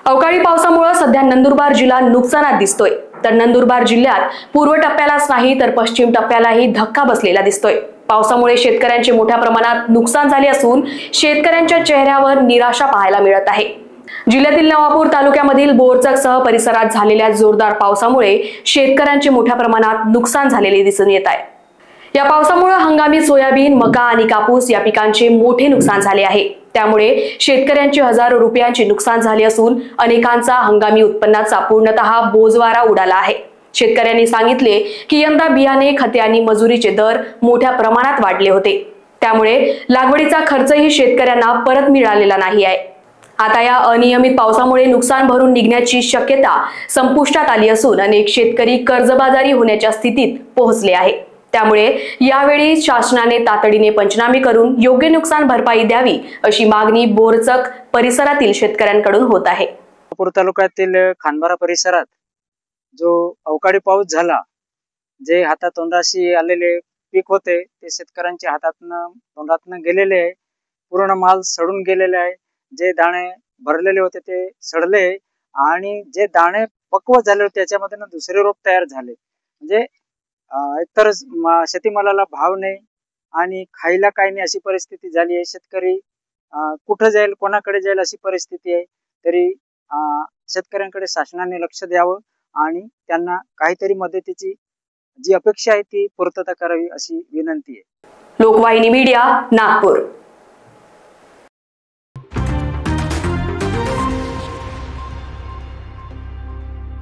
अवकाळी पावसामुळे सध्या नंदुरबार जिल्हा नुकसानात दिसतोय। तर नंदुरबार जिल्ह्यात पूर्व टप्प्यालाच नाही तर पश्चिम टप्प्यालाही धक्का बसलेला दिसतोय। पावसामुळे शेतकऱ्यांचे मोठ्या प्रमाणात नुकसान झाले असून शेतकऱ्यांच्या चेहऱ्यावर निराशा पाहायला मिळत आहे। जिल्ह्यातील नवापूर तालुक्यामधील बोरचकसह परिसरात झालेल्या जोरदार पावसामुळे शेतकऱ्यांचे मोठ्या प्रमाणात नुकसान झालेले दिसून येत आहे। या पावसामुळे हंगामी सोयाबीन, मका आणि कापूस या पिकांचे मोठे नुकसान झाले आहे। त्यामुळे शेतकऱ्यांचे हजारो रुपयांचे नुकसान झाले असून अनेकांचा हंगामी उत्पन्नाचा पूर्णतः बोजवारा उडाला आहे। शेतकऱ्यांनी सांगितले की यंदा बियाणे, खते आणि मजुरीचे दर मोठ्या प्रमाणात वाढले होते। त्यामुळे लागवडीचा खर्चही शेतकऱ्यांना परत मिळालेला नाही आहे। आता या अनियमित पावसामुळे नुकसान भरून निघण्याची शक्यता संपुष्टात आली असून अनेक शेतकरी कर्जबाजारी होण्याच्या स्थितीत पोहोचले आहे। त्यामुळे यावेळी शासनाने तातडीने पंचनामे करून योग्य नुकसान भरपाई द्यावी अशी मागणी बोरचक परिसरातील शेतकऱ्यांकडून होत आहे। नवापूर तालुक्यातील खानबारा परिसरात जो अवकाळी पाऊस झाला, जे हातातोंडाशी आलेले पीक होते ते शेतकऱ्यांच्या हातातनं तोंडातनं गेलेले आहे। पूर्ण माल सडून गेलेले आहे। जे दाणे भरलेले होते ते सडले आणि जे दाणे पक्व झाले होते त्याच्यामध्ये दुसरे रोप तयार झाले। म्हणजे एकतर शेतीमालाला भाव नाही आणि खायला काही नाही अशी परिस्थिती झाली आहे। शेतकरी कुठं जाईल, कोणाकडे जाईल अशी परिस्थिती आहे। तरी शेतकऱ्यांकडे शासनाने लक्ष द्यावं आणि त्यांना काहीतरी मदतीची जी अपेक्षा आहे ती पूर्तता करावी अशी विनंती आहे। लोकवाहिनी मीडिया, नागपूर।